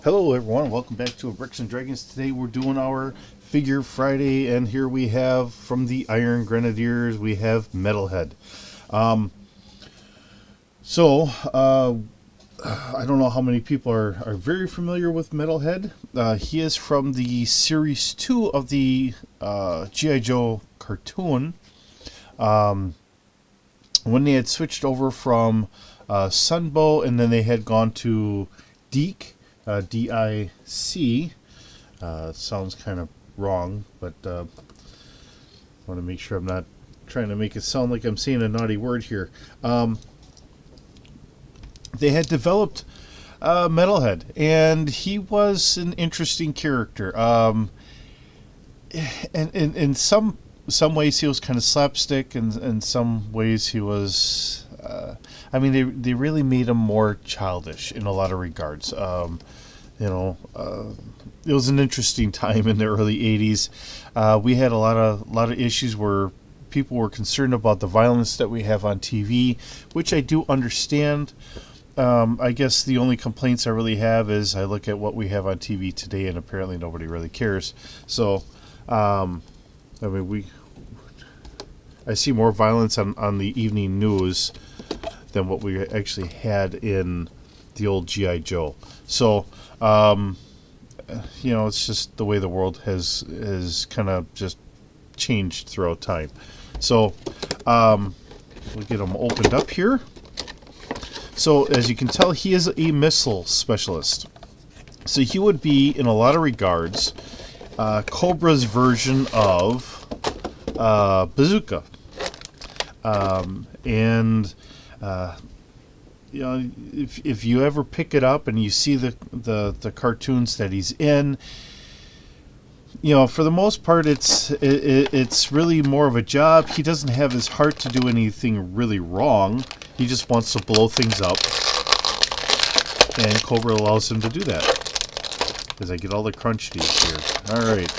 Hello everyone, welcome back to Bricks and Dragons. Today we're doing our Figure Friday, and here we have from the Iron Grenadiers, we have Metalhead. Um, so, I don't know how many people are very familiar with Metalhead. He is from the Series 2 of the G.I. Joe cartoon. When they had switched over from Sunbow, and then they had gone to DIC, D-I-C. Sounds kind of wrong, but I want to make sure I'm not trying to make it sound like I'm saying a naughty word here. They had developed Metalhead, and he was an interesting character. And in some ways he was kind of slapstick, and in some ways he was... they really made him more childish in a lot of regards. It was an interesting time in the early 80s. We had a lot of issues where people were concerned about the violence that we have on TV, which I do understand. I guess the only complaints I really have is I look at what we have on TV today, and apparently nobody really cares. So, I see more violence on the evening news than what we actually had in the old G.I. Joe. So, it's just the way the world has kind of just changed throughout time. So, we'll get them opened up here. So, as you can tell, he is a missile specialist. So, he would be, in a lot of regards, Cobra's version of Bazooka. If you ever pick it up and you see the cartoons that he's in, for the most part, it's really more of a job. He doesn't have his heart to do anything really wrong. He just wants to blow things up, and Cobra allows him to do that. Because I get all the crunchies here. All right.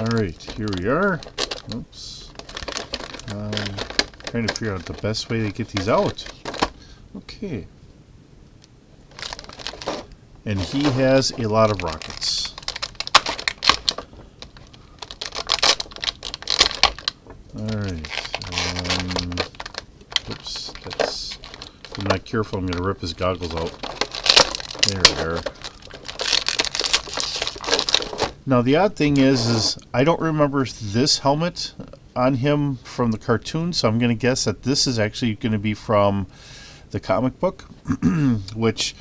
Alright, here we are. Oops. Trying to figure out the best way to get these out. Okay. And he has a lot of rockets. Alright. Oops, if I'm not careful, I'm going to rip his goggles out. There we are. Now, the odd thing is I don't remember this helmet on him from the cartoon, so I'm going to guess that this is actually going to be from the comic book, which,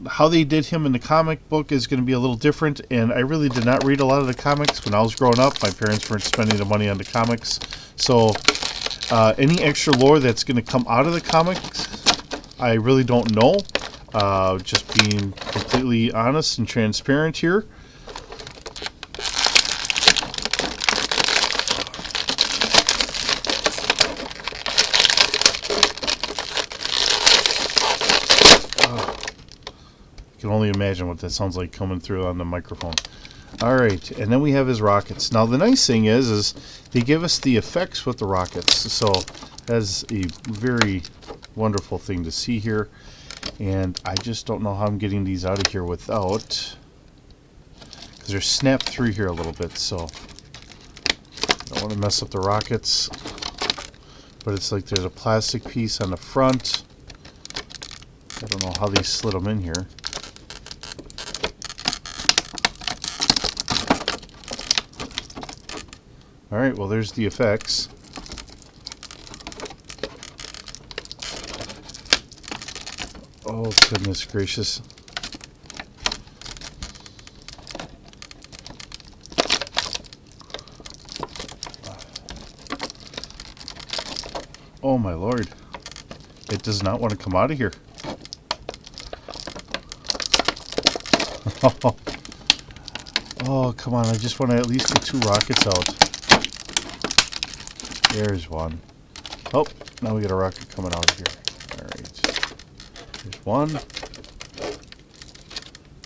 how they did him in the comic book is going to be a little different, and I really did not read a lot of the comics when I was growing up. My parents weren't spending the money on the comics, so any extra lore that's going to come out of the comics, I really don't know. Just being completely honest and transparent here. I can only imagine what that sounds like coming through on the microphone. Alright, and then we have his rockets. Now, the nice thing is they give us the effects with the rockets, so that's a very wonderful thing to see here. And I just don't know how I'm getting these out of here without... because they're snapped through here a little bit, so... I don't want to mess up the rockets. But it's like there's a plastic piece on the front. I don't know how they slid them in here. Alright, well, there's the effects. Oh, goodness gracious. Oh, my lord. It does not want to come out of here. Oh, come on. I just want to at least get 2 rockets out. There's one. Oh, now we got a rocket coming out of here. Alright. There's one.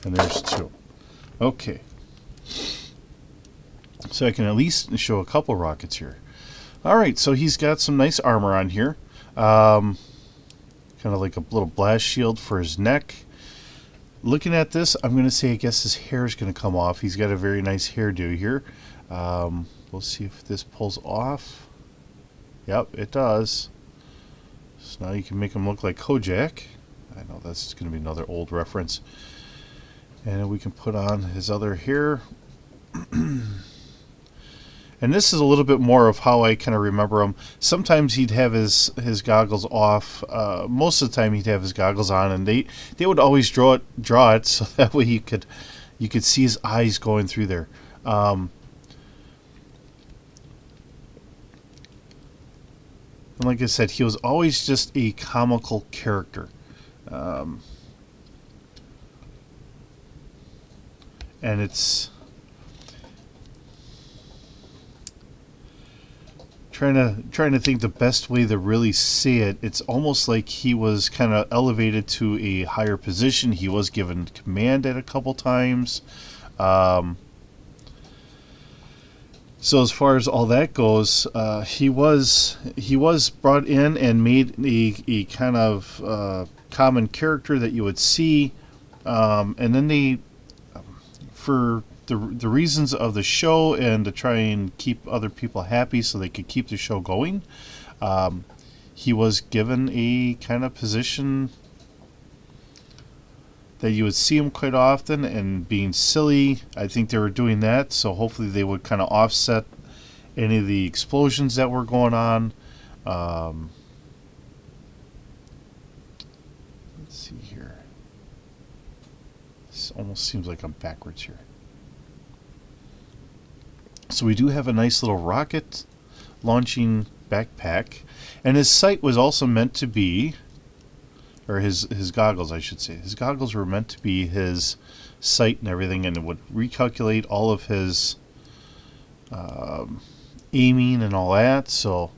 And there's 2. Okay. So I can at least show a couple rockets here. Alright, so he's got some nice armor on here. Kind of like a little blast shield for his neck. Looking at this, I'm going to say I guess his hair is going to come off. He's got a very nice hairdo here. We'll see if this pulls off. Yep, it does. So now you can make him look like Kojak. I know that's going to be another old reference. And we can put on his other hair. And this is a little bit more of how I kind of remember him. Sometimes he'd have his goggles off. Most of the time he'd have his goggles on, and they would always draw it so that way you could see his eyes going through there. And like I said, he was always just a comical character. And it's trying to think the best way to really say it. It's almost like he was kind of elevated to a higher position. He was given command at a couple times. So as far as all that goes, he was brought in and made a kind of common character that you would see, and then they, for the reasons of the show and to try and keep other people happy so they could keep the show going, he was given a kind of position that you would see him quite often, and being silly, I think they were doing that, so hopefully they would kind of offset any of the explosions that were going on. Let's see here. This almost seems like I'm backwards here. So we do have a nice little rocket launching backpack, and his sight was also meant to be, or his goggles, I should say. His goggles were meant to be his sight and everything, and it would recalculate all of his aiming and all that. So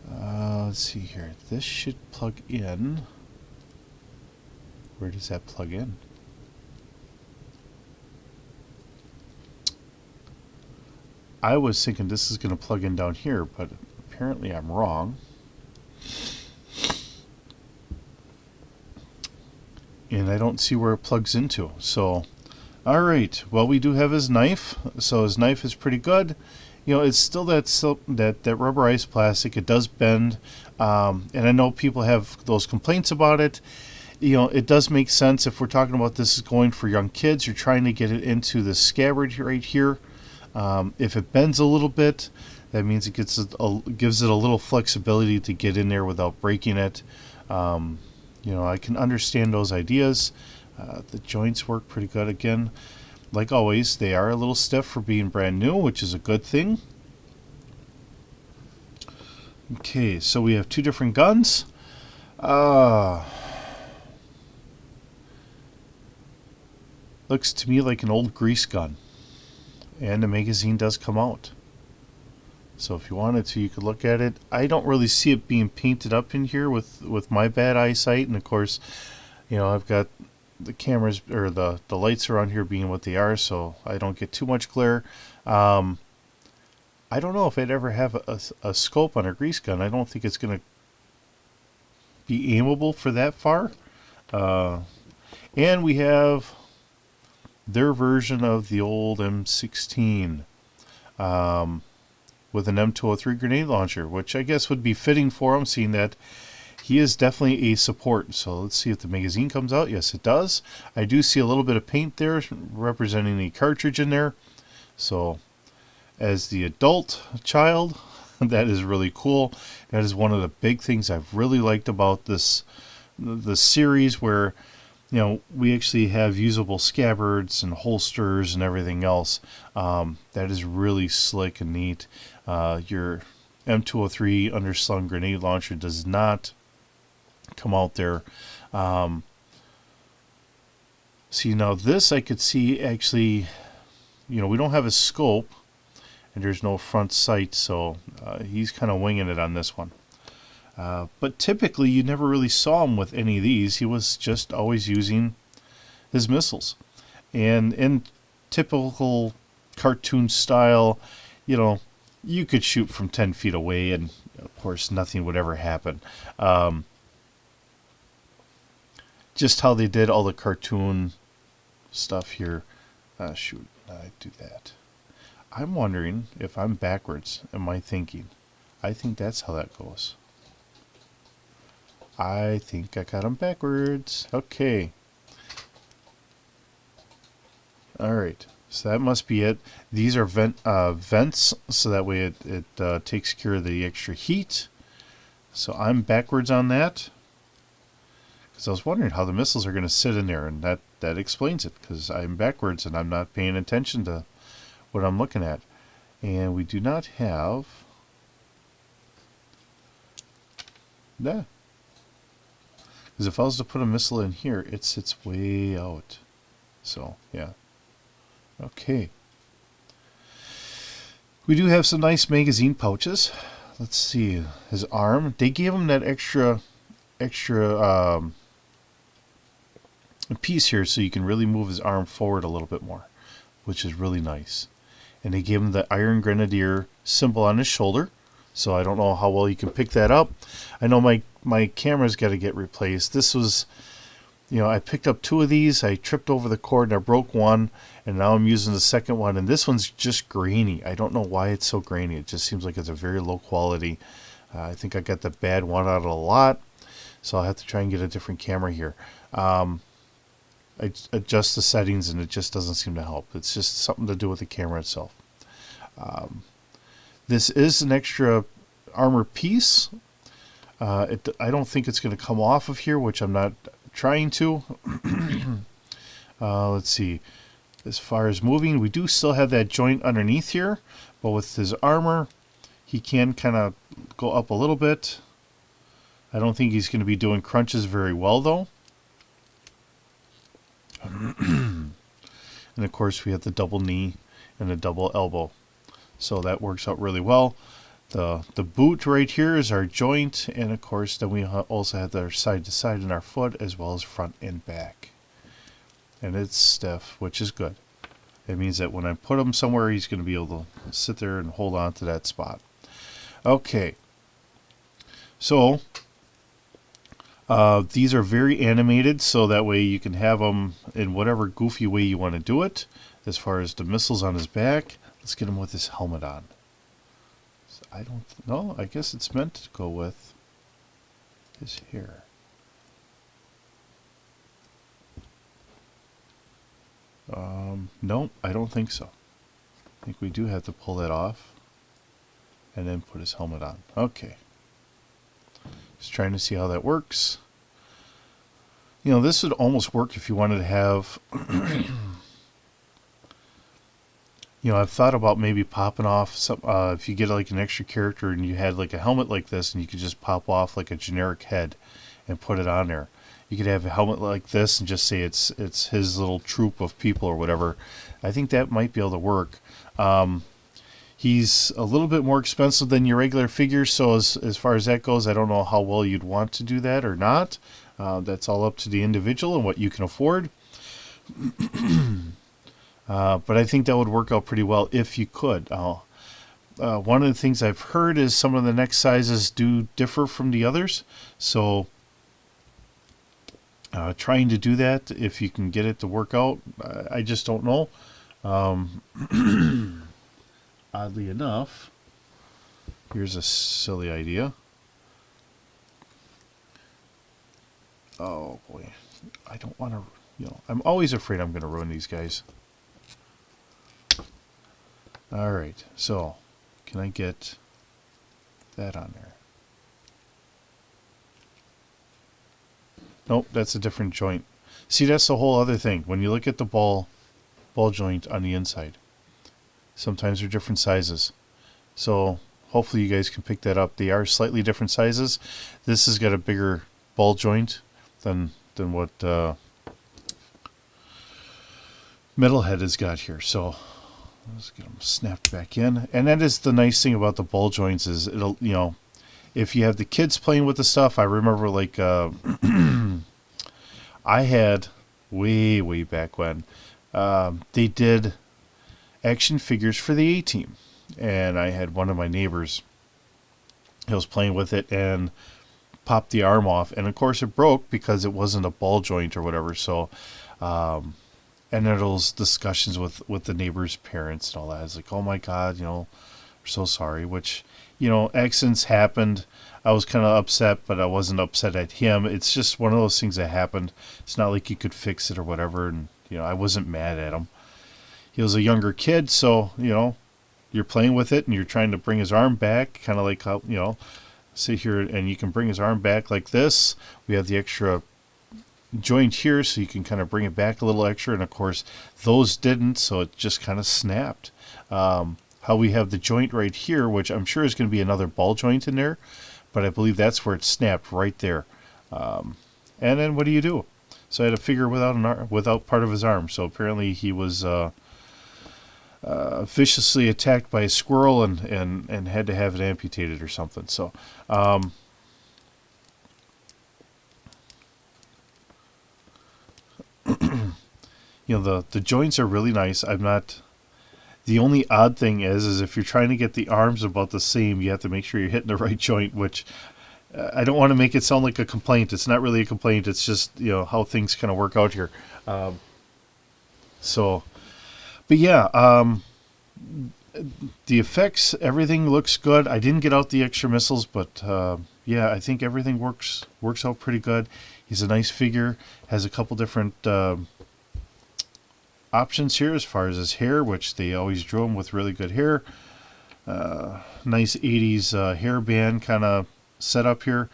let's see here. This should plug in. Where does that plug in? I was thinking this is going to plug in down here, but apparently I'm wrong. And I don't see where it plugs into. So, alright. Well, we do have his knife. So his knife is pretty good. You know, it's still that rubberized plastic. It does bend. And I know people have those complaints about it. You know, it does make sense if we're talking about this is going for young kids. You're trying to get it into the scabbard right here. If it bends a little bit, that means it gives it a little flexibility to get in there without breaking it. You know, I can understand those ideas. The joints work pretty good. Again, like always, they are a little stiff for being brand new, which is a good thing. Okay, so we have two different guns. Looks to me like an old grease gun. And the magazine does come out. So if you wanted to, you could look at it. I don't really see it being painted up in here with my bad eyesight. And of course, you know, I've got the cameras, or the lights around here being what they are, so I don't get too much glare. I don't know if I'd ever have a scope on a grease gun. I don't think it's going to be aimable for that far. And we have their version of the old M16 with an M203 grenade launcher, which I guess would be fitting for him, seeing that he is definitely a support. So let's see if the magazine comes out. Yes, it does. I do see a little bit of paint there representing the cartridge in there. So as the adult child, that is really cool. That is one of the big things I've really liked about the series, where you know, we actually have usable scabbards and holsters and everything else. That is really slick and neat. Your M203 underslung grenade launcher does not come out there. See, now this I could see actually, you know, we don't have a scope and there's no front sight, so he's kind of winging it on this one. But typically you never really saw him with any of these. He was just always using his missiles. And in typical cartoon style, you know, you could shoot from 10 feet away and course, nothing would ever happen. Just how they did all the cartoon stuff here. Shoot, I do that. I'm wondering if I'm backwards in my thinking. I think that's how that goes. I think I got them backwards. Okay. Alright, so that must be it. These are vents, so that way it takes care of the extra heat. So I'm backwards on that. Because I was wondering how the missiles are going to sit in there, and that explains it, because I'm backwards and I'm not paying attention to what I'm looking at. And we do not have... Nah. Because if I was to put a missile in here, it sits way out. So, yeah. Okay. We do have some nice magazine pouches. Let's see. His arm. They gave him that extra piece here so you can really move his arm forward a little bit more, which is really nice. And they gave him the Iron Grenadier symbol on his shoulder. So I don't know how well you can pick that up. I know my camera's got to get replaced. This was, I picked up 2 of these. I tripped over the cord and I broke one. And now I'm using the second one. And this one's just grainy. I don't know why it's so grainy. It just seems like it's a very low quality. I think I got the bad one out of the lot. So I'll have to try and get a different camera here. I adjust the settings and it just doesn't seem to help. It's just something to do with the camera itself. This is an extra armor piece. I don't think it's going to come off of here, which I'm not trying to. Let's see. As far as moving, we do still have that joint underneath here, but with his armor, he can kind of go up a little bit. I don't think he's going to be doing crunches very well, though. And of course, we have the double knee and the double elbow. So that works out really well. The boot right here is our joint, and of course then we also have our side to side in our foot as well as front and back. And it's stiff, which is good. It means that when I put him somewhere, he's going to be able to sit there and hold on to that spot. Okay. So these are very animated, so that way you can have them in whatever goofy way you want to do it. As far as the missiles on his back, let's get him with his helmet on. So I don't know. I guess it's meant to go with his hair. No, I don't think so. I think we do have to pull that off and then put his helmet on. Okay. Just trying to see how that works. This would almost work if you wanted to have... I've thought about maybe popping off some, if you get like an extra character and you had like a helmet like this and you could just pop off like a generic head and put it on there. You could have a helmet like this and just say it's his little troop of people or whatever. I think that might be able to work. He's a little bit more expensive than your regular figures, so as far as that goes, I don't know how well you'd want to do that or not. That's all up to the individual and what you can afford. But I think that would work out pretty well if you could. One of the things I've heard is some of the neck sizes do differ from the others. So trying to do that, if you can get it to work out, I just don't know. Oddly enough, here's a silly idea. Oh boy, I don't want to, I'm always afraid I'm going to ruin these guys. Alright, so can I get that on there? Nope, that's a different joint. See, that's the whole other thing. When you look at the ball joint on the inside, sometimes they're different sizes. So hopefully you guys can pick that up. They are slightly different sizes. This has got a bigger ball joint than what Metalhead has got here. So let's get them snapped back in. And that is the nice thing about the ball joints is it'll, if you have the kids playing with the stuff, I remember like I had way back when they did action figures for the A-Team, and I had one of my neighbors He was playing with it and popped the arm off, and of course it broke because it wasn't a ball joint or whatever. So, and there those discussions with the neighbor's parents and all that. It's like, oh my God, we're so sorry. Which, accidents happened. I was kind of upset, but I wasn't upset at him. It's just one of those things that happened. It's not like you could fix it or whatever. And I wasn't mad at him. He was a younger kid, so you're playing with it and you're trying to bring his arm back, kind of like how sit here and you can bring his arm back like this. We have the extra joint here, so you can kind of bring it back a little extra, and of course those didn't, so it just kind of snapped. How we have the joint right here, which I'm sure is going to be another ball joint in there, but I believe that's where it snapped right there. And then what do you do? So I had a figure without part of his arm. So apparently he was viciously attacked by a squirrel and had to have it amputated or something. So the joints are really nice. The only odd thing is if you're trying to get the arms about the same, you have to make sure you're hitting the right joint, which I don't want to make it sound like a complaint. It's not really a complaint. It's just, how things kind of work out here. But yeah, the effects, everything looks good. I didn't get out the extra missiles, but yeah, I think everything works out pretty good. He's a nice figure. Has a couple different options here as far as his hair, which they always drew him with really good hair. Nice 80s hairband kind of setup here,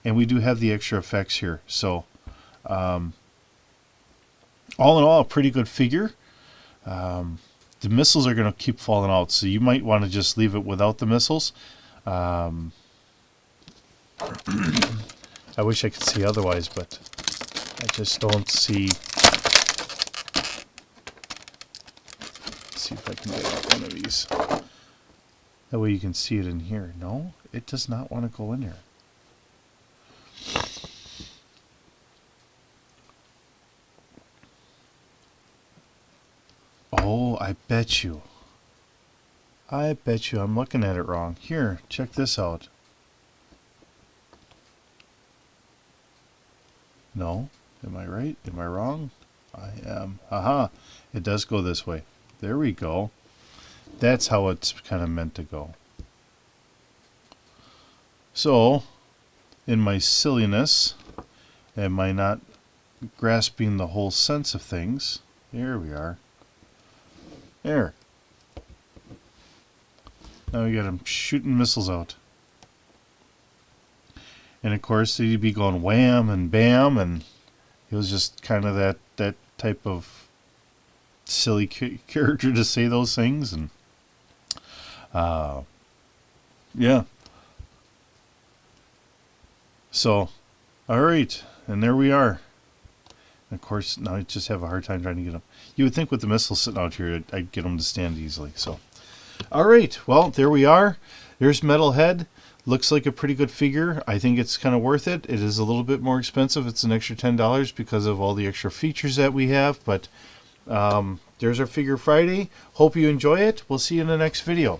and we do have the extra effects here. So all in all, a pretty good figure. The missiles are going to keep falling out, so you might want to just leave it without the missiles. I wish I could see otherwise, but I just don't see. Let's see if I can get out one of these. That way you can see it in here. No, it does not want to go in there. Oh, I bet you I'm looking at it wrong. Here, check this out. No, am I right? Am I wrong? I am. Aha, it does go this way. There we go. That's how it's kind of meant to go. So, in my silliness, and my not grasping the whole sense of things, here we are. There. Now we got him shooting missiles out. And of course, he'd be going wham and bam, and he was just kind of that type of silly character to say those things. And yeah. So, alright, and there we are. And of course, now I just have a hard time trying to get him. You would think with the missiles sitting out here, I'd get him to stand easily. So, alright, well, there we are. There's Metalhead. Looks like a pretty good figure. I think it's kind of worth it. It is a little bit more expensive. It's an extra $10 because of all the extra features that we have. But there's our Figure Friday. Hope you enjoy it. We'll see you in the next video.